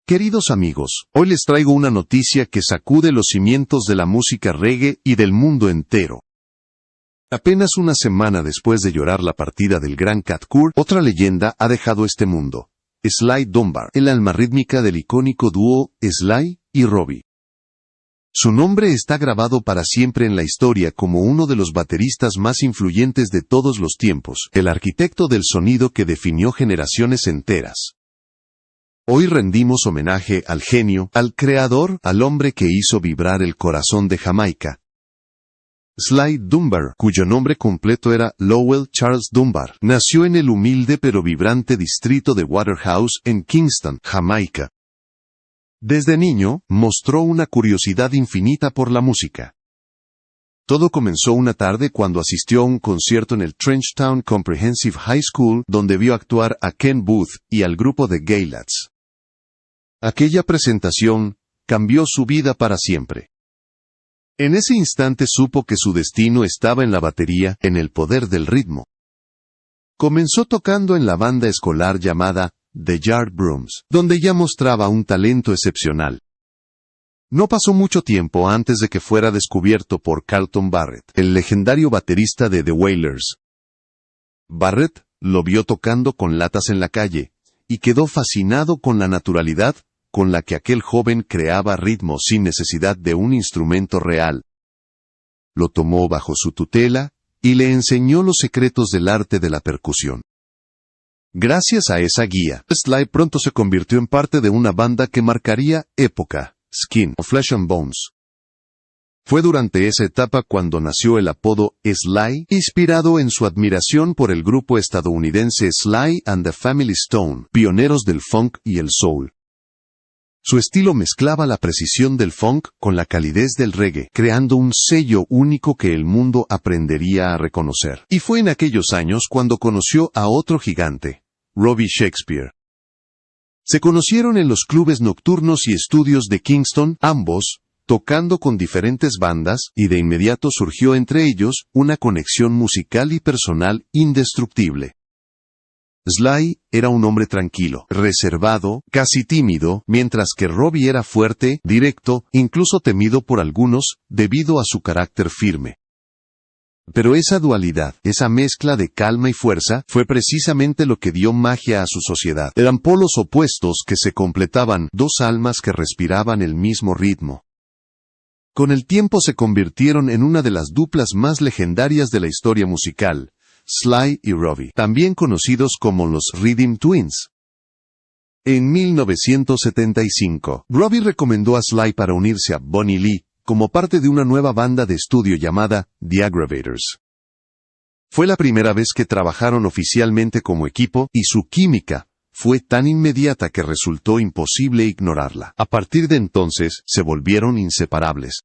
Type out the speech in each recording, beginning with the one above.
Queridos amigos, hoy les traigo una noticia que sacude los cimientos de la música reggae y del mundo entero. Apenas una semana después de llorar la partida del gran Cat Cool, otra leyenda ha dejado este mundo. Sly Dunbar, el alma rítmica del icónico dúo Sly y Robbie. Su nombre está grabado para siempre en la historia como uno de los bateristas más influyentes de todos los tiempos, el arquitecto del sonido que definió generaciones enteras. Hoy rendimos homenaje al genio, al creador, al hombre que hizo vibrar el corazón de Jamaica. Sly Dunbar, cuyo nombre completo era Lowell Charles Dunbar, nació en el humilde pero vibrante distrito de Waterhouse en Kingston, Jamaica. Desde niño, mostró una curiosidad infinita por la música. Todo comenzó una tarde cuando asistió a un concierto en el Trenchtown Comprehensive High School, donde vio actuar a Ken Booth y al grupo de Gaylords. Aquella presentación cambió su vida para siempre. En ese instante supo que su destino estaba en la batería, en el poder del ritmo. Comenzó tocando en la banda escolar llamada The Yardbirds, donde ya mostraba un talento excepcional. No pasó mucho tiempo antes de que fuera descubierto por Carlton Barrett, el legendario baterista de The Wailers. Barrett lo vio tocando con latas en la calle, y quedó fascinado con la naturalidad con la que aquel joven creaba ritmo sin necesidad de un instrumento real. Lo tomó bajo su tutela, y le enseñó los secretos del arte de la percusión. Gracias a esa guía, Sly pronto se convirtió en parte de una banda que marcaría época, Skin o Flesh and Bones. Fue durante esa etapa cuando nació el apodo Sly, inspirado en su admiración por el grupo estadounidense Sly and the Family Stone, pioneros del funk y el soul. Su estilo mezclaba la precisión del funk con la calidez del reggae, creando un sello único que el mundo aprendería a reconocer. Y fue en aquellos años cuando conoció a otro gigante, Robbie Shakespeare. Se conocieron en los clubes nocturnos y estudios de Kingston, ambos tocando con diferentes bandas, y de inmediato surgió entre ellos una conexión musical y personal indestructible. Sly era un hombre tranquilo, reservado, casi tímido, mientras que Robbie era fuerte, directo, incluso temido por algunos, debido a su carácter firme. Pero esa dualidad, esa mezcla de calma y fuerza, fue precisamente lo que dio magia a su sociedad. Eran polos opuestos que se completaban, dos almas que respiraban el mismo ritmo. Con el tiempo se convirtieron en una de las duplas más legendarias de la historia musical, Sly y Robbie, también conocidos como los Rhythm Twins. En 1975, Robbie recomendó a Sly para unirse a Bunny Lee, como parte de una nueva banda de estudio llamada The Aggravators. Fue la primera vez que trabajaron oficialmente como equipo, y su química fue tan inmediata que resultó imposible ignorarla. A partir de entonces, se volvieron inseparables.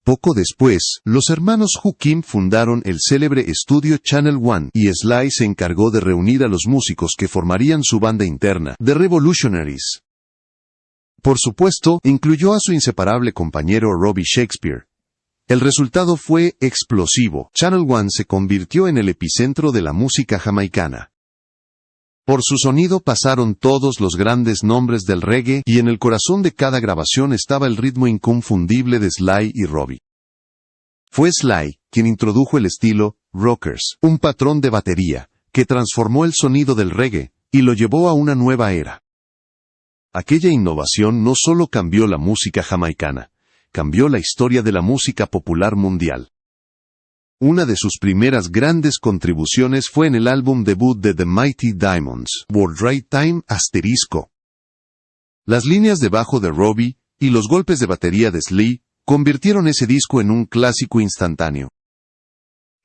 Poco después, los hermanos Hukim fundaron el célebre estudio Channel One, y Sly se encargó de reunir a los músicos que formarían su banda interna, The Revolutionaries. Por supuesto, incluyó a su inseparable compañero Robbie Shakespeare. El resultado fue explosivo. Channel One se convirtió en el epicentro de la música jamaicana. Por su sonido pasaron todos los grandes nombres del reggae, y en el corazón de cada grabación estaba el ritmo inconfundible de Sly y Robbie. Fue Sly quien introdujo el estilo rockers, un patrón de batería, que transformó el sonido del reggae, y lo llevó a una nueva era. Aquella innovación no solo cambió la música jamaicana, cambió la historia de la música popular mundial. Una de sus primeras grandes contribuciones fue en el álbum debut de The Mighty Diamonds, World Right Time ***. Las líneas de bajo de Robbie y los golpes de batería de Sly convirtieron ese disco en un clásico instantáneo.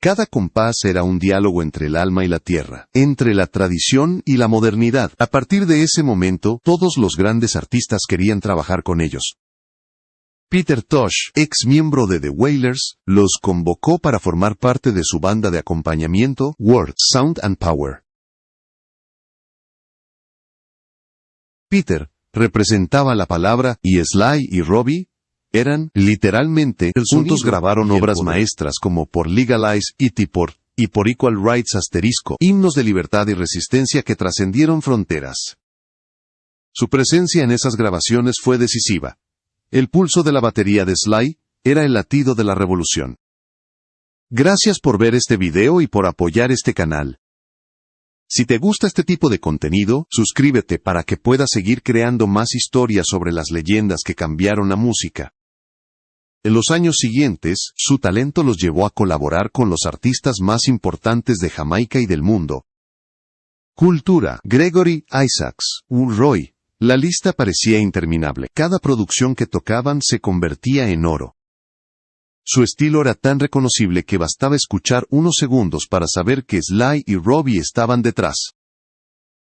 Cada compás era un diálogo entre el alma y la tierra, entre la tradición y la modernidad. A partir de ese momento, todos los grandes artistas querían trabajar con ellos. Peter Tosh, ex miembro de The Wailers, los convocó para formar parte de su banda de acompañamiento, Words, Sound and Power. Peter representaba la palabra, y Sly y Robbie eran, literalmente, juntos grabaron obras maestras como Por Legalize y por Equal Rights ***, himnos de libertad y resistencia que trascendieron fronteras. Su presencia en esas grabaciones fue decisiva. El pulso de la batería de Sly era el latido de la revolución. Gracias por ver este video y por apoyar este canal. Si te gusta este tipo de contenido, suscríbete para que puedas seguir creando más historias sobre las leyendas que cambiaron la música. En los años siguientes, su talento los llevó a colaborar con los artistas más importantes de Jamaica y del mundo. Cultura, Gregory Isaacs, Roy. La lista parecía interminable. Cada producción que tocaban se convertía en oro. Su estilo era tan reconocible que bastaba escuchar unos segundos para saber que Sly y Robbie estaban detrás.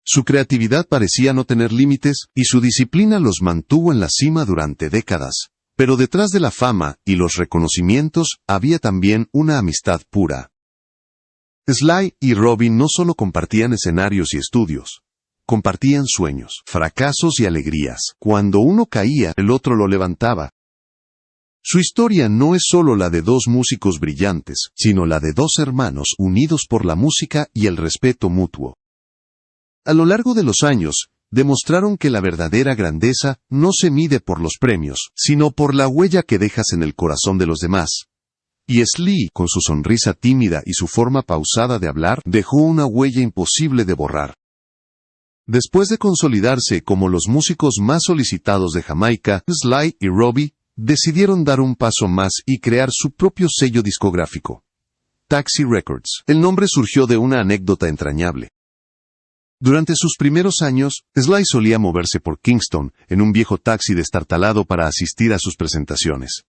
Su creatividad parecía no tener límites, y su disciplina los mantuvo en la cima durante décadas. Pero detrás de la fama y los reconocimientos había también una amistad pura. Sly y Robbie no solo compartían escenarios y estudios. Compartían sueños, fracasos y alegrías. Cuando uno caía, el otro lo levantaba. Su historia no es solo la de dos músicos brillantes, sino la de dos hermanos unidos por la música y el respeto mutuo. A lo largo de los años, demostraron que la verdadera grandeza no se mide por los premios, sino por la huella que dejas en el corazón de los demás. Y Sly, con su sonrisa tímida y su forma pausada de hablar, dejó una huella imposible de borrar. Después de consolidarse como los músicos más solicitados de Jamaica, Sly y Robbie decidieron dar un paso más y crear su propio sello discográfico, Taxi Records. El nombre surgió de una anécdota entrañable. Durante sus primeros años, Sly solía moverse por Kingston en un viejo taxi destartalado para asistir a sus presentaciones.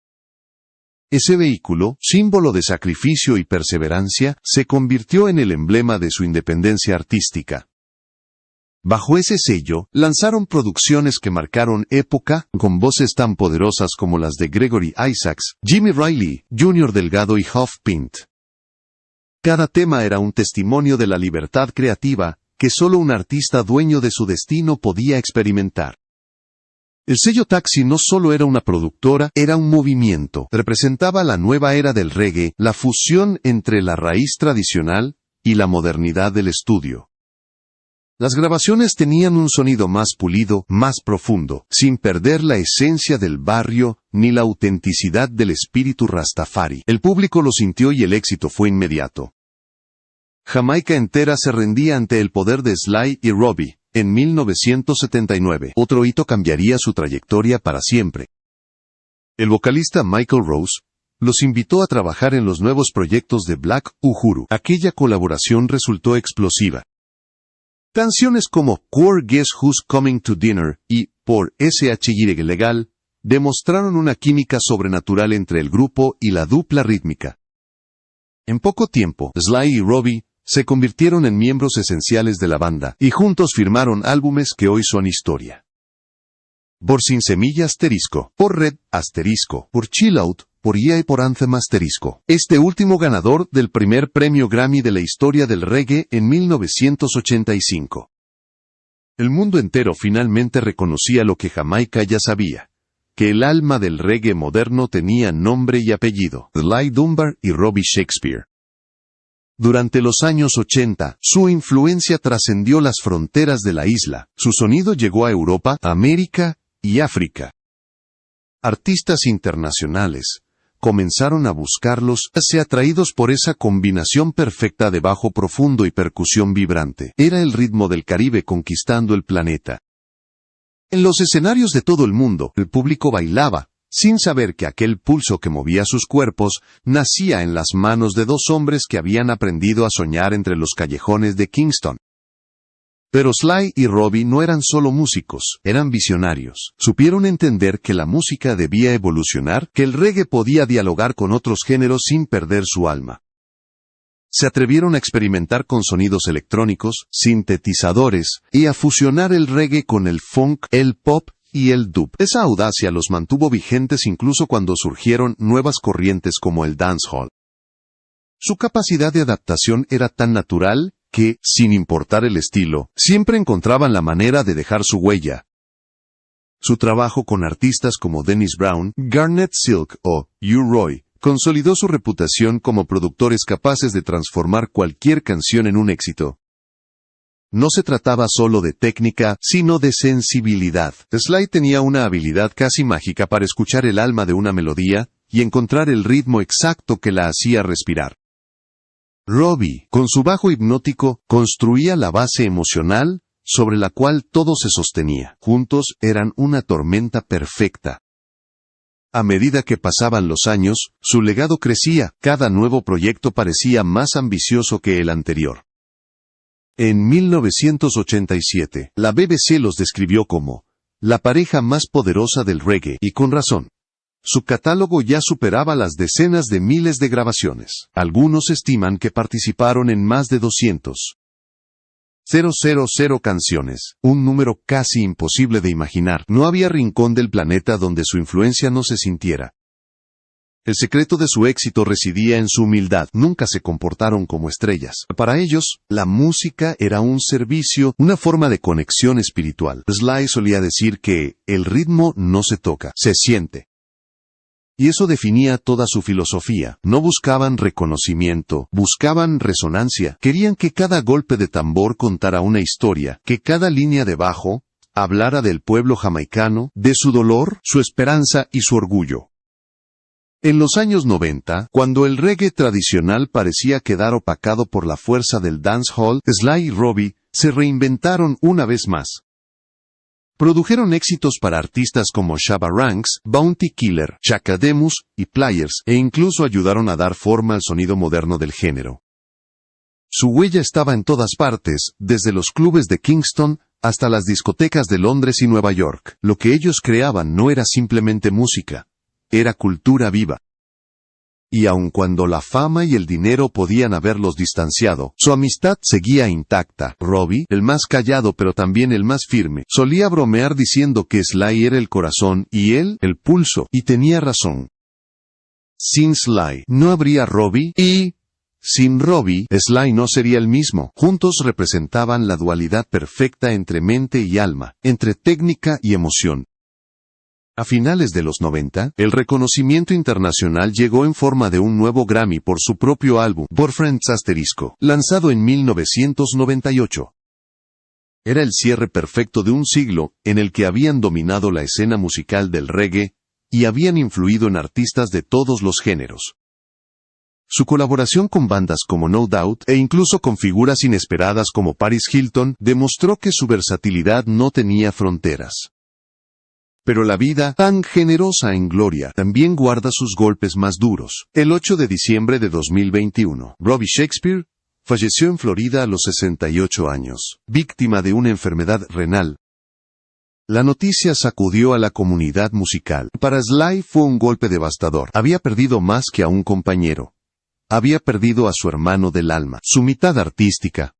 Ese vehículo, símbolo de sacrificio y perseverancia, se convirtió en el emblema de su independencia artística. Bajo ese sello, lanzaron producciones que marcaron época, con voces tan poderosas como las de Gregory Isaacs, Jimmy Riley, Junior Delgado y Huff Pint. Cada tema era un testimonio de la libertad creativa, que solo un artista dueño de su destino podía experimentar. El sello Taxi no solo era una productora, era un movimiento. Representaba la nueva era del reggae, la fusión entre la raíz tradicional y la modernidad del estudio. Las grabaciones tenían un sonido más pulido, más profundo, sin perder la esencia del barrio ni la autenticidad del espíritu rastafari. El público lo sintió y el éxito fue inmediato. Jamaica entera se rendía ante el poder de Sly y Robbie. En 1979, otro hito cambiaría su trayectoria para siempre. El vocalista Michael Rose los invitó a trabajar en los nuevos proyectos de Black Uhuru. Aquella colaboración resultó explosiva. Canciones como Quor Guess Who's Coming to Dinner y Por SHY Legal demostraron una química sobrenatural entre el grupo y la dupla rítmica. En poco tiempo, Sly y Robbie se convirtieron en miembros esenciales de la banda, y juntos firmaron álbumes que hoy son historia. Por Sin Semilla *, por Red *, por Chill Out, por Yeah y por Anthem *. Este último ganador del primer premio Grammy de la historia del reggae en 1985. El mundo entero finalmente reconocía lo que Jamaica ya sabía, que el alma del reggae moderno tenía nombre y apellido, Sly Dunbar y Robbie Shakespeare. Durante los años 80, su influencia trascendió las fronteras de la isla. Su sonido llegó a Europa, América y África. Artistas internacionales comenzaron a buscarlos, atraídos por esa combinación perfecta de bajo profundo y percusión vibrante. Era el ritmo del Caribe conquistando el planeta. En los escenarios de todo el mundo, el público bailaba, sin saber que aquel pulso que movía sus cuerpos nacía en las manos de dos hombres que habían aprendido a soñar entre los callejones de Kingston. Pero Sly y Robbie no eran solo músicos, eran visionarios. Supieron entender que la música debía evolucionar, que el reggae podía dialogar con otros géneros sin perder su alma. Se atrevieron a experimentar con sonidos electrónicos, sintetizadores, y a fusionar el reggae con el funk, el pop y el dub. Esa audacia los mantuvo vigentes incluso cuando surgieron nuevas corrientes como el dancehall. Su capacidad de adaptación era tan natural que, sin importar el estilo, siempre encontraban la manera de dejar su huella. Su trabajo con artistas como Dennis Brown, Garnet Silk o U-Roy consolidó su reputación como productores capaces de transformar cualquier canción en un éxito. No se trataba solo de técnica, sino de sensibilidad. Sly tenía una habilidad casi mágica para escuchar el alma de una melodía y encontrar el ritmo exacto que la hacía respirar. Robbie, con su bajo hipnótico, construía la base emocional sobre la cual todo se sostenía. Juntos eran una tormenta perfecta. A medida que pasaban los años, su legado crecía, cada nuevo proyecto parecía más ambicioso que el anterior. En 1987, la BBC los describió como la pareja más poderosa del reggae, y con razón. Su catálogo ya superaba las decenas de miles de grabaciones. Algunos estiman que participaron en más de 200,000 canciones, un número casi imposible de imaginar. No había rincón del planeta donde su influencia no se sintiera. El secreto de su éxito residía en su humildad. Nunca se comportaron como estrellas. Para ellos, la música era un servicio, una forma de conexión espiritual. Sly solía decir que el ritmo no se toca, se siente. Y eso definía toda su filosofía. No buscaban reconocimiento, buscaban resonancia. Querían que cada golpe de tambor contara una historia, que cada línea de bajo hablara del pueblo jamaicano, de su dolor, su esperanza y su orgullo. En los años 90, cuando el reggae tradicional parecía quedar opacado por la fuerza del dancehall, Sly y Robbie se reinventaron una vez más. Produjeron éxitos para artistas como Shabba Ranks, Bounty Killer, Chaka Demus y Pliers, e incluso ayudaron a dar forma al sonido moderno del género. Su huella estaba en todas partes, desde los clubes de Kingston hasta las discotecas de Londres y Nueva York. Lo que ellos creaban no era simplemente música, era cultura viva. Y aun cuando la fama y el dinero podían haberlos distanciado, su amistad seguía intacta. Robbie, el más callado pero también el más firme, solía bromear diciendo que Sly era el corazón y él, el pulso, y tenía razón. Sin Sly, no habría Robbie, y sin Robbie, Sly no sería el mismo. Juntos representaban la dualidad perfecta entre mente y alma, entre técnica y emoción. A finales de los 90, el reconocimiento internacional llegó en forma de un nuevo Grammy por su propio álbum, Boyfriends ***, lanzado en 1998. Era el cierre perfecto de un siglo en el que habían dominado la escena musical del reggae y habían influido en artistas de todos los géneros. Su colaboración con bandas como No Doubt e incluso con figuras inesperadas como Paris Hilton demostró que su versatilidad no tenía fronteras. Pero la vida, tan generosa en gloria, también guarda sus golpes más duros. El 8 de diciembre de 2021, Robbie Shakespeare falleció en Florida a los 68 años, víctima de una enfermedad renal. La noticia sacudió a la comunidad musical. Para Sly fue un golpe devastador. Había perdido más que a un compañero. Había perdido a su hermano del alma, su mitad artística.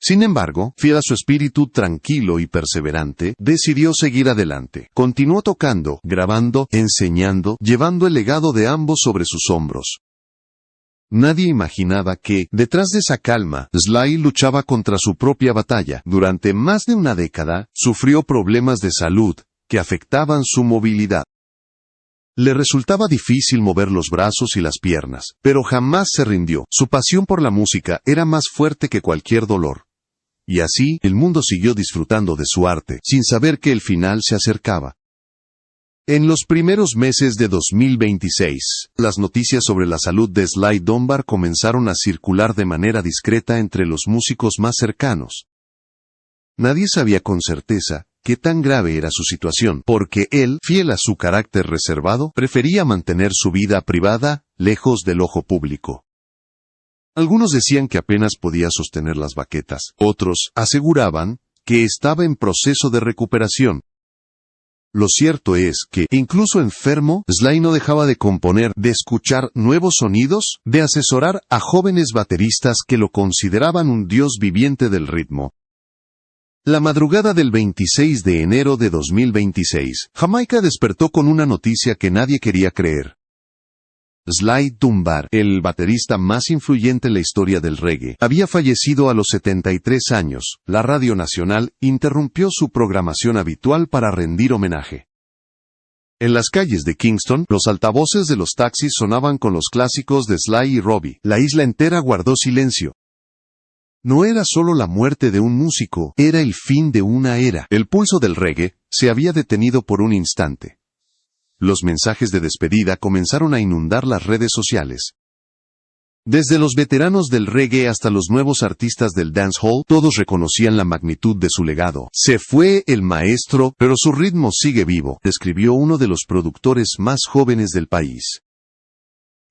Sin embargo, fiel a su espíritu tranquilo y perseverante, decidió seguir adelante. Continuó tocando, grabando, enseñando, llevando el legado de ambos sobre sus hombros. Nadie imaginaba que, detrás de esa calma, Sly luchaba contra su propia batalla. Durante más de una década, sufrió problemas de salud que afectaban su movilidad. Le resultaba difícil mover los brazos y las piernas, pero jamás se rindió. Su pasión por la música era más fuerte que cualquier dolor. Y así, el mundo siguió disfrutando de su arte, sin saber que el final se acercaba. En los primeros meses de 2026, las noticias sobre la salud de Sly Dunbar comenzaron a circular de manera discreta entre los músicos más cercanos. Nadie sabía con certeza qué tan grave era su situación, porque él, fiel a su carácter reservado, prefería mantener su vida privada, lejos del ojo público. Algunos decían que apenas podía sostener las baquetas, otros aseguraban que estaba en proceso de recuperación. Lo cierto es que, incluso enfermo, Sly no dejaba de componer, de escuchar nuevos sonidos, de asesorar a jóvenes bateristas que lo consideraban un dios viviente del ritmo. La madrugada del 26 de enero de 2026, Jamaica despertó con una noticia que nadie quería creer. Sly Dunbar, el baterista más influyente en la historia del reggae, había fallecido a los 73 años. La Radio Nacional interrumpió su programación habitual para rendir homenaje. En las calles de Kingston, los altavoces de los taxis sonaban con los clásicos de Sly y Robbie. La isla entera guardó silencio. No era solo la muerte de un músico, era el fin de una era. El pulso del reggae se había detenido por un instante. Los mensajes de despedida comenzaron a inundar las redes sociales. Desde los veteranos del reggae hasta los nuevos artistas del dancehall, todos reconocían la magnitud de su legado. Se fue el maestro, pero su ritmo sigue vivo, describió uno de los productores más jóvenes del país.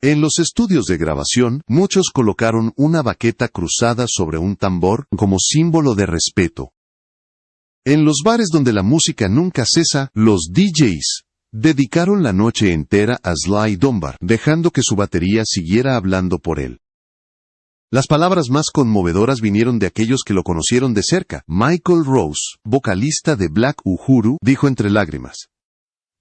En los estudios de grabación, muchos colocaron una baqueta cruzada sobre un tambor como símbolo de respeto. En los bares donde la música nunca cesa, los DJs dedicaron la noche entera a Sly Dunbar, dejando que su batería siguiera hablando por él. Las palabras más conmovedoras vinieron de aquellos que lo conocieron de cerca. Michael Rose, vocalista de Black Uhuru, dijo entre lágrimas: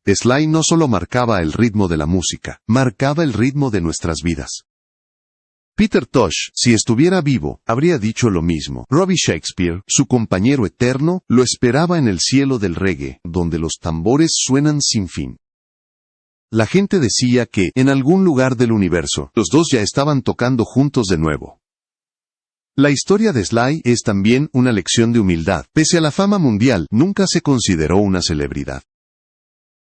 Sly no solo marcaba el ritmo de la música, marcaba el ritmo de nuestras vidas. Peter Tosh, si estuviera vivo, habría dicho lo mismo. Robbie Shakespeare, su compañero eterno, lo esperaba en el cielo del reggae, donde los tambores suenan sin fin. La gente decía que, en algún lugar del universo, los dos ya estaban tocando juntos de nuevo. La historia de Sly es también una lección de humildad. Pese a la fama mundial, nunca se consideró una celebridad.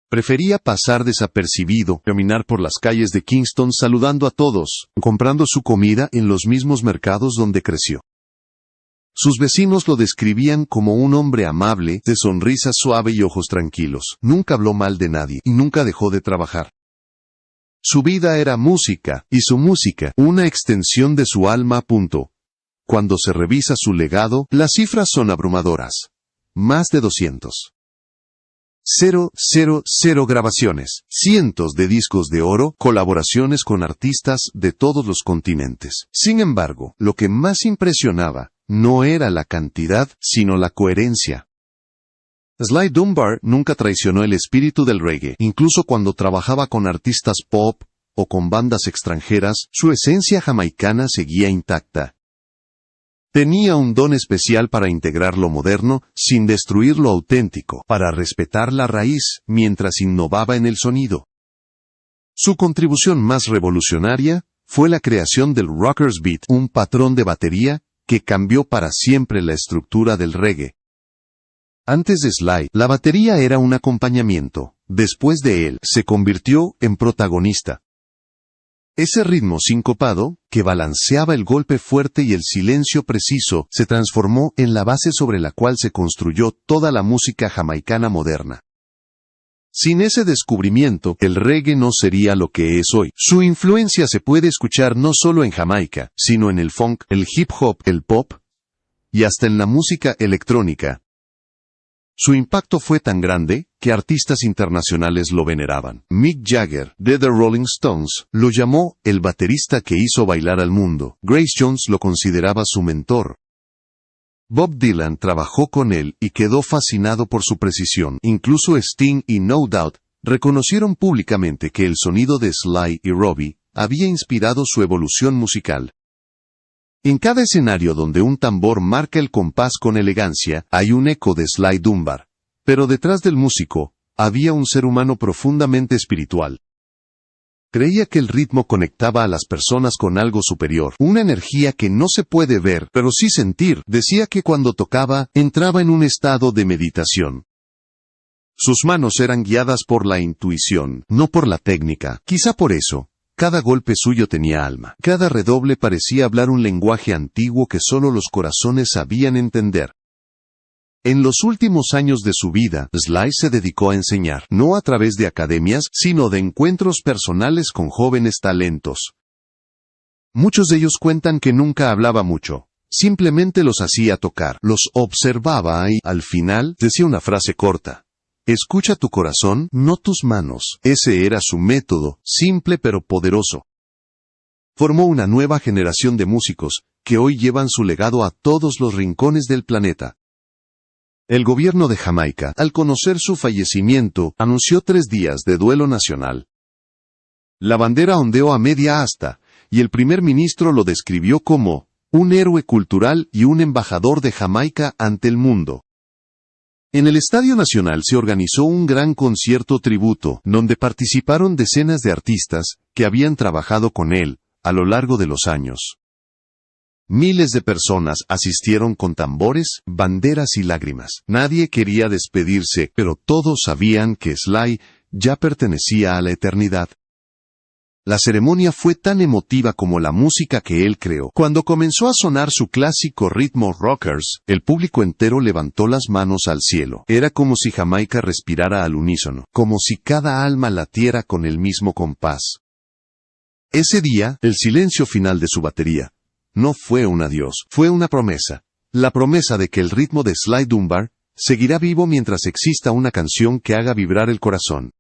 Prefería pasar desapercibido, caminar por las calles de Kingston saludando a todos, comprando su comida en los mismos mercados donde creció. Sus vecinos lo describían como un hombre amable, de sonrisa suave y ojos tranquilos. Nunca habló mal de nadie y nunca dejó de trabajar. Su vida era música, y su música, una extensión de su alma. Cuando se revisa su legado, las cifras son abrumadoras. Más de 200.000 grabaciones, cientos de discos de oro, colaboraciones con artistas de todos los continentes. Sin embargo, lo que más impresionaba no era la cantidad, sino la coherencia. Sly Dunbar nunca traicionó el espíritu del reggae, incluso cuando trabajaba con artistas pop o con bandas extranjeras, su esencia jamaicana seguía intacta. Tenía un don especial para integrar lo moderno sin destruir lo auténtico, para respetar la raíz mientras innovaba en el sonido. Su contribución más revolucionaria fue la creación del Rockers Beat, un patrón de batería que cambió para siempre la estructura del reggae. Antes de Sly, la batería era un acompañamiento. Después de él, se convirtió en protagonista. Ese ritmo sincopado, que balanceaba el golpe fuerte y el silencio preciso, se transformó en la base sobre la cual se construyó toda la música jamaicana moderna. Sin ese descubrimiento, el reggae no sería lo que es hoy. Su influencia se puede escuchar no solo en Jamaica, sino en el funk, el hip hop, el pop, y hasta en la música electrónica. Su impacto fue tan grande que artistas internacionales lo veneraban. Mick Jagger, de The Rolling Stones, lo llamó el baterista que hizo bailar al mundo. Grace Jones lo consideraba su mentor. Bob Dylan trabajó con él y quedó fascinado por su precisión. Incluso Sting y No Doubt reconocieron públicamente que el sonido de Sly y Robbie había inspirado su evolución musical. En cada escenario donde un tambor marca el compás con elegancia, hay un eco de Sly Dunbar. Pero detrás del músico, había un ser humano profundamente espiritual. Creía que el ritmo conectaba a las personas con algo superior, una energía que no se puede ver, pero sí sentir. Decía que cuando tocaba, entraba en un estado de meditación. Sus manos eran guiadas por la intuición, no por la técnica. Quizá por eso, cada golpe suyo tenía alma. Cada redoble parecía hablar un lenguaje antiguo que solo los corazones sabían entender. En los últimos años de su vida, Sly se dedicó a enseñar, no a través de academias, sino de encuentros personales con jóvenes talentos. Muchos de ellos cuentan que nunca hablaba mucho, simplemente los hacía tocar, los observaba y, al final, decía una frase corta. Escucha tu corazón, no tus manos. Ese era su método, simple pero poderoso. Formó una nueva generación de músicos, que hoy llevan su legado a todos los rincones del planeta. El gobierno de Jamaica, al conocer su fallecimiento, anunció 3 días de duelo nacional. La bandera ondeó a media asta, y el primer ministro lo describió como un héroe cultural y un embajador de Jamaica ante el mundo. En el Estadio Nacional se organizó un gran concierto tributo, donde participaron decenas de artistas que habían trabajado con él a lo largo de los años. Miles de personas asistieron con tambores, banderas y lágrimas. Nadie quería despedirse, pero todos sabían que Sly ya pertenecía a la eternidad. La ceremonia fue tan emotiva como la música que él creó. Cuando comenzó a sonar su clásico ritmo Rockers, el público entero levantó las manos al cielo. Era como si Jamaica respirara al unísono, como si cada alma latiera con el mismo compás. Ese día, el silencio final de su batería no fue un adiós, fue una promesa. La promesa de que el ritmo de Sly Dunbar seguirá vivo mientras exista una canción que haga vibrar el corazón.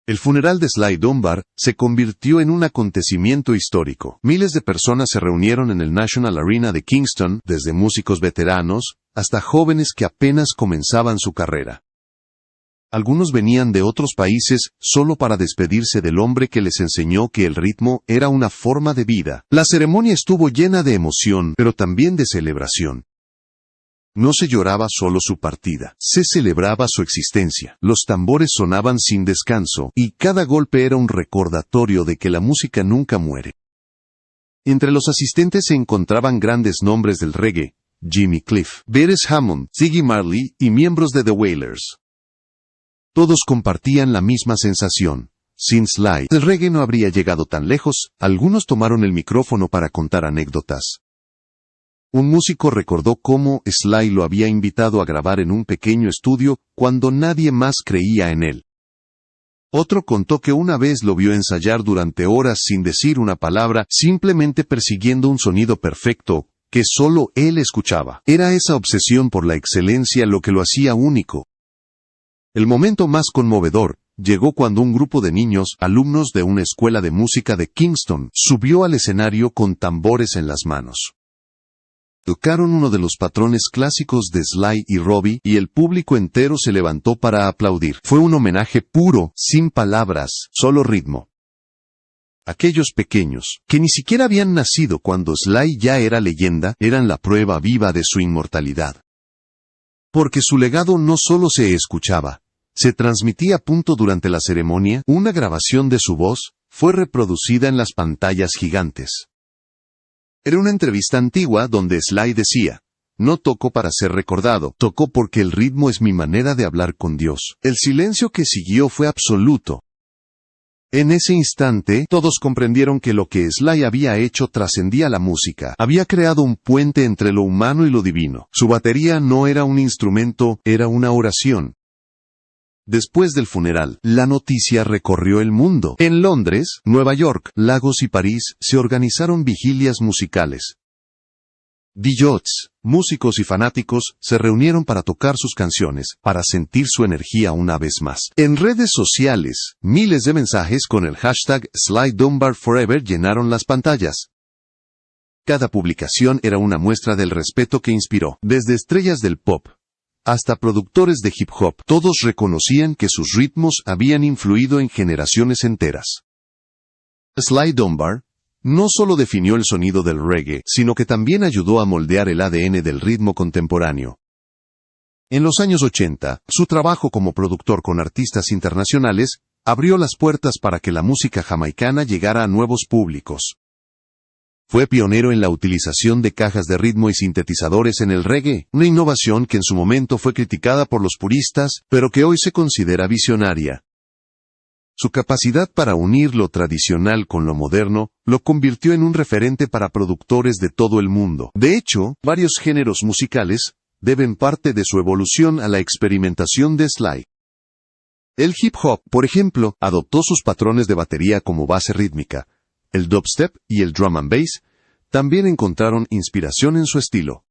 El funeral de Sly Dunbar se convirtió en un acontecimiento histórico. Miles de personas se reunieron en el National Arena de Kingston, desde músicos veteranos hasta jóvenes que apenas comenzaban su carrera. Algunos venían de otros países solo para despedirse del hombre que les enseñó que el ritmo era una forma de vida. La ceremonia estuvo llena de emoción, pero también de celebración. No se lloraba solo su partida, se celebraba su existencia. Los tambores sonaban sin descanso, y cada golpe era un recordatorio de que la música nunca muere. Entre los asistentes se encontraban grandes nombres del reggae: Jimmy Cliff, Beres Hammond, Ziggy Marley y miembros de The Wailers. Todos compartían la misma sensación. Sin Sly, el reggae no habría llegado tan lejos. Algunos tomaron el micrófono para contar anécdotas. Un músico recordó cómo Sly lo había invitado a grabar en un pequeño estudio cuando nadie más creía en él. Otro contó que una vez lo vio ensayar durante horas sin decir una palabra, simplemente persiguiendo un sonido perfecto que solo él escuchaba. Era esa obsesión por la excelencia lo que lo hacía único. El momento más conmovedor llegó cuando un grupo de niños, alumnos de una escuela de música de Kingston, subió al escenario con tambores en las manos. Tocaron uno de los patrones clásicos de Sly y Robbie, y el público entero se levantó para aplaudir. Fue un homenaje puro, sin palabras, solo ritmo. Aquellos pequeños, que ni siquiera habían nacido cuando Sly ya era leyenda, eran la prueba viva de su inmortalidad. Porque su legado no solo se escuchaba, se transmitía. Durante la ceremonia, una grabación de su voz fue reproducida en las pantallas gigantes. Era una entrevista antigua donde Sly decía: "No toco para ser recordado, toco porque el ritmo es mi manera de hablar con Dios". El silencio que siguió fue absoluto. En ese instante, todos comprendieron que lo que Sly había hecho trascendía la música. Había creado un puente entre lo humano y lo divino. Su batería no era un instrumento, era una oración. Después del funeral, la noticia recorrió el mundo. En Londres, Nueva York, Lagos y París se organizaron vigilias musicales. DJs, músicos y fanáticos se reunieron para tocar sus canciones, para sentir su energía una vez más. En redes sociales, miles de mensajes con el hashtag Sly Dunbar Forever llenaron las pantallas. Cada publicación era una muestra del respeto que inspiró. Desde estrellas del pop hasta productores de hip hop, todos reconocían que sus ritmos habían influido en generaciones enteras. Sly Dunbar no solo definió el sonido del reggae, sino que también ayudó a moldear el ADN del ritmo contemporáneo. En los años 80, su trabajo como productor con artistas internacionales abrió las puertas para que la música jamaicana llegara a nuevos públicos. Fue pionero en la utilización de cajas de ritmo y sintetizadores en el reggae, una innovación que en su momento fue criticada por los puristas, pero que hoy se considera visionaria. Su capacidad para unir lo tradicional con lo moderno lo convirtió en un referente para productores de todo el mundo. De hecho, varios géneros musicales deben parte de su evolución a la experimentación de Sly. El hip hop, por ejemplo, adoptó sus patrones de batería como base rítmica. El dubstep y el drum and bass también encontraron inspiración en su estilo.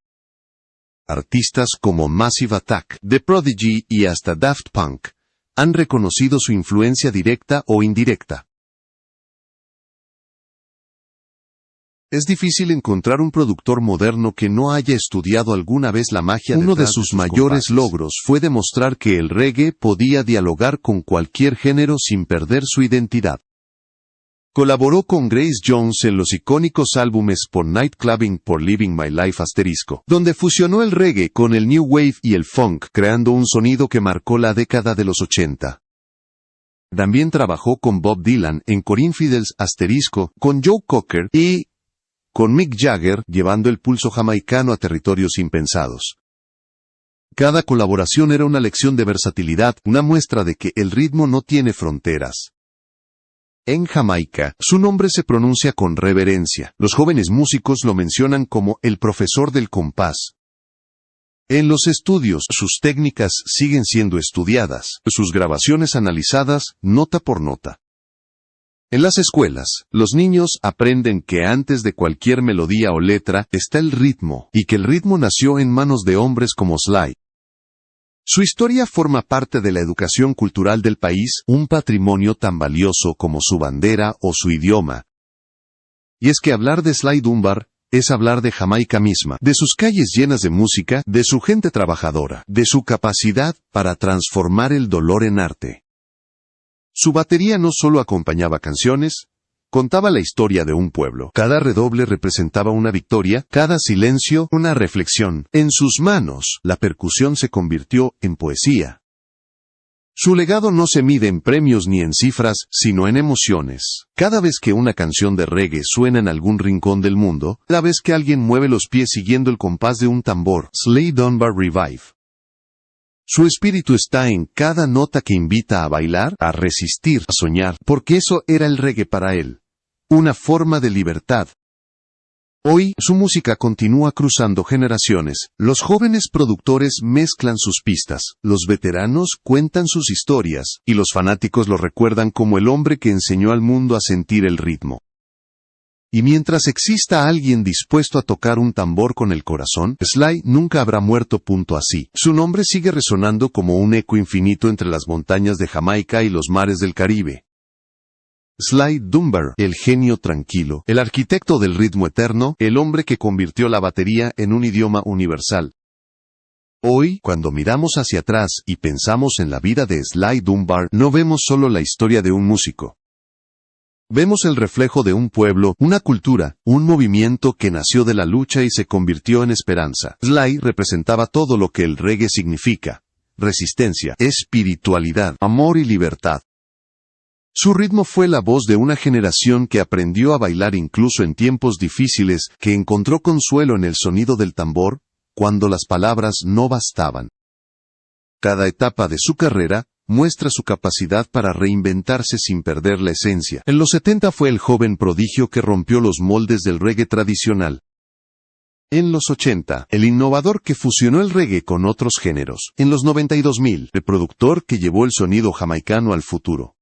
Artistas como Massive Attack, The Prodigy y hasta Daft Punk han reconocido su influencia directa o indirecta. Es difícil encontrar un productor moderno que no haya estudiado alguna vez la magia. Uno de sus mayores logros fue demostrar que el reggae podía dialogar con cualquier género sin perder su identidad. Colaboró con Grace Jones en los icónicos álbumes Por Night Clubbing, Por Living My Life *, donde fusionó el reggae con el new wave y el funk, creando un sonido que marcó la década de los 80. También trabajó con Bob Dylan en Core Infidels *, con Joe Cocker y con Mick Jagger llevando el pulso jamaicano a territorios impensados. Cada colaboración era una lección de versatilidad, una muestra de que el ritmo no tiene fronteras. En Jamaica, su nombre se pronuncia con reverencia. Los jóvenes músicos lo mencionan como el profesor del compás. En los estudios, sus técnicas siguen siendo estudiadas, sus grabaciones analizadas nota por nota. En las escuelas, los niños aprenden que antes de cualquier melodía o letra está el ritmo, y que el ritmo nació en manos de hombres como Sly. Su historia forma parte de la educación cultural del país, un patrimonio tan valioso como su bandera o su idioma. Y es que hablar de Sly Dunbar es hablar de Jamaica misma, de sus calles llenas de música, de su gente trabajadora, de su capacidad para transformar el dolor en arte. Su batería no solo acompañaba canciones, contaba la historia de un pueblo. Cada redoble representaba una victoria, cada silencio una reflexión. En sus manos, la percusión se convirtió en poesía. Su legado no se mide en premios ni en cifras, sino en emociones. Cada vez que una canción de reggae suena en algún rincón del mundo, cada vez que alguien mueve los pies siguiendo el compás de un tambor, Sly Dunbar Revive. Su espíritu está en cada nota que invita a bailar, a resistir, a soñar, porque eso era el reggae para él. Una forma de libertad. Hoy, su música continúa cruzando generaciones. Los jóvenes productores mezclan sus pistas, los veteranos cuentan sus historias, y los fanáticos lo recuerdan como el hombre que enseñó al mundo a sentir el ritmo. Y mientras exista alguien dispuesto a tocar un tambor con el corazón, Sly nunca habrá muerto. Así. Su nombre sigue resonando como un eco infinito entre las montañas de Jamaica y los mares del Caribe. Sly Dunbar, el genio tranquilo, el arquitecto del ritmo eterno, el hombre que convirtió la batería en un idioma universal. Hoy, cuando miramos hacia atrás y pensamos en la vida de Sly Dunbar, no vemos solo la historia de un músico. Vemos el reflejo de un pueblo, una cultura, un movimiento que nació de la lucha y se convirtió en esperanza. Sly representaba todo lo que el reggae significa: resistencia, espiritualidad, amor y libertad. Su ritmo fue la voz de una generación que aprendió a bailar incluso en tiempos difíciles, que encontró consuelo en el sonido del tambor, cuando las palabras no bastaban. Cada etapa de su carrera muestra su capacidad para reinventarse sin perder la esencia. En los 70 fue el joven prodigio que rompió los moldes del reggae tradicional. En los 80, el innovador que fusionó el reggae con otros géneros. En los 90 y 2000, el productor que llevó el sonido jamaicano al futuro.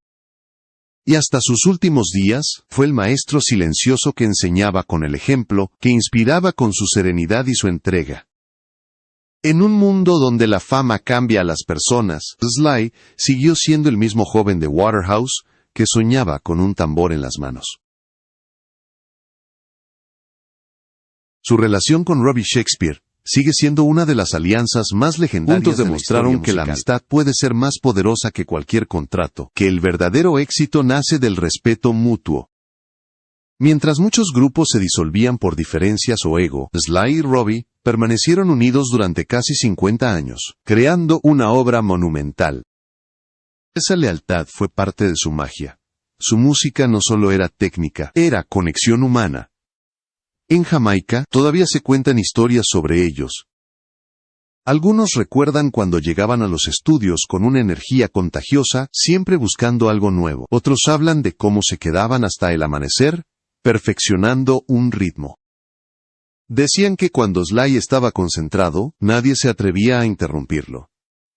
Y hasta sus últimos días, fue el maestro silencioso que enseñaba con el ejemplo, que inspiraba con su serenidad y su entrega. En un mundo donde la fama cambia a las personas, Sly siguió siendo el mismo joven de Waterhouse que soñaba con un tambor en las manos. Su relación con Robbie Shakespeare sigue siendo una de las alianzas más legendarias. Juntos demostraron que la amistad puede ser más poderosa que cualquier contrato, que el verdadero éxito nace del respeto mutuo. Mientras muchos grupos se disolvían por diferencias o ego, Sly y Robbie permanecieron unidos durante casi 50 años, creando una obra monumental. Esa lealtad fue parte de su magia. Su música no solo era técnica, era conexión humana. En Jamaica, todavía se cuentan historias sobre ellos. Algunos recuerdan cuando llegaban a los estudios con una energía contagiosa, siempre buscando algo nuevo. Otros hablan de cómo se quedaban hasta el amanecer, perfeccionando un ritmo. Decían que cuando Sly estaba concentrado, nadie se atrevía a interrumpirlo.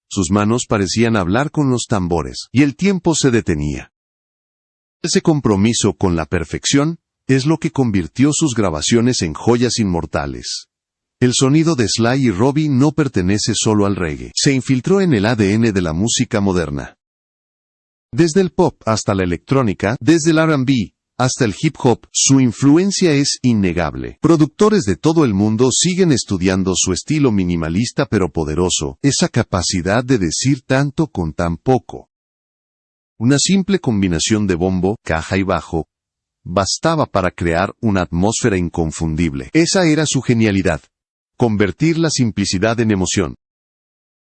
Sus manos parecían hablar con los tambores, y el tiempo se detenía. Ese compromiso con la perfección es lo que convirtió sus grabaciones en joyas inmortales. El sonido de Sly y Robbie no pertenece solo al reggae, se infiltró en el ADN de la música moderna. Desde el pop hasta la electrónica, desde el R&B hasta el hip hop, su influencia es innegable. Productores de todo el mundo siguen estudiando su estilo minimalista pero poderoso, esa capacidad de decir tanto con tan poco. Una simple combinación de bombo, caja y bajo bastaba para crear una atmósfera inconfundible. Esa era su genialidad: convertir la simplicidad en emoción.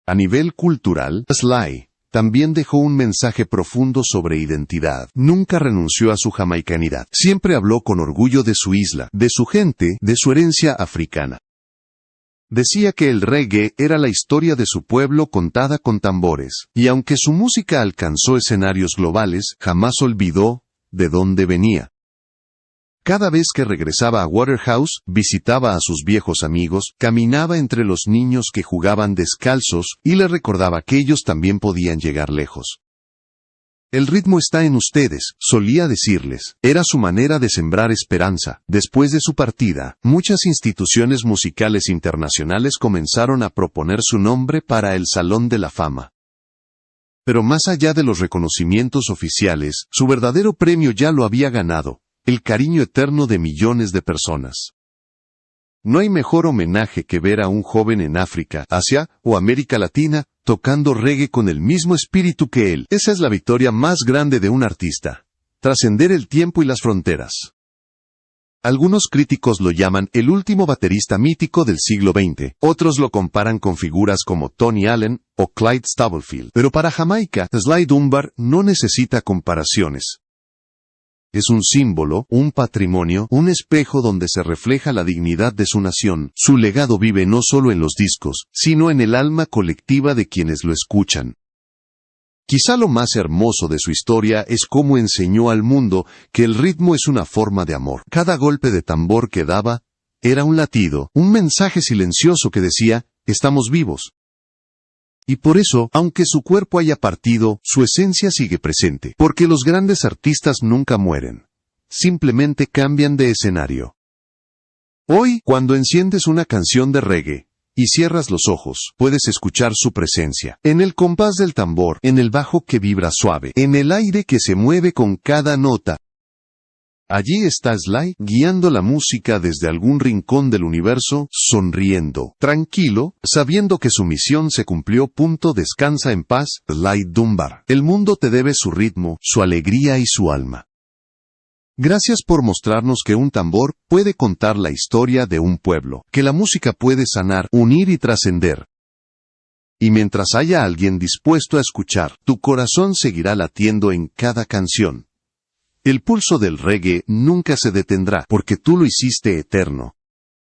A nivel cultural, Sly también dejó un mensaje profundo sobre identidad. Nunca renunció a su jamaicanidad. Siempre habló con orgullo de su isla, de su gente, de su herencia africana. Decía que el reggae era la historia de su pueblo contada con tambores, y aunque su música alcanzó escenarios globales, jamás olvidó de dónde venía. Cada vez que regresaba a Waterhouse, visitaba a sus viejos amigos, caminaba entre los niños que jugaban descalzos, y les recordaba que ellos también podían llegar lejos. El ritmo está en ustedes, solía decirles. Era su manera de sembrar esperanza. Después de su partida, muchas instituciones musicales internacionales comenzaron a proponer su nombre para el Salón de la Fama. Pero más allá de los reconocimientos oficiales, su verdadero premio ya lo había ganado: el cariño eterno de millones de personas. No hay mejor homenaje que ver a un joven en África, Asia o América Latina tocando reggae con el mismo espíritu que él. Esa es la victoria más grande de un artista: trascender el tiempo y las fronteras. Algunos críticos lo llaman el último baterista mítico del siglo XX, otros lo comparan con figuras como Tony Allen o Clyde Stubblefield. Pero para Jamaica, Sly Dunbar no necesita comparaciones. Es un símbolo, un patrimonio, un espejo donde se refleja la dignidad de su nación. Su legado vive no solo en los discos, sino en el alma colectiva de quienes lo escuchan. Quizá lo más hermoso de su historia es cómo enseñó al mundo que el ritmo es una forma de amor. Cada golpe de tambor que daba era un latido, un mensaje silencioso que decía: estamos vivos. Y por eso, aunque su cuerpo haya partido, su esencia sigue presente, porque los grandes artistas nunca mueren. Simplemente cambian de escenario. Hoy, cuando enciendes una canción de reggae y cierras los ojos, puedes escuchar su presencia. En el compás del tambor, en el bajo que vibra suave, en el aire que se mueve con cada nota. Allí está Sly, guiando la música desde algún rincón del universo, sonriendo, tranquilo, sabiendo que su misión se cumplió. Descansa en paz, Sly Dunbar. El mundo te debe su ritmo, su alegría y su alma. Gracias por mostrarnos que un tambor puede contar la historia de un pueblo, que la música puede sanar, unir y trascender. Y mientras haya alguien dispuesto a escuchar, tu corazón seguirá latiendo en cada canción. El pulso del reggae nunca se detendrá, porque tú lo hiciste eterno.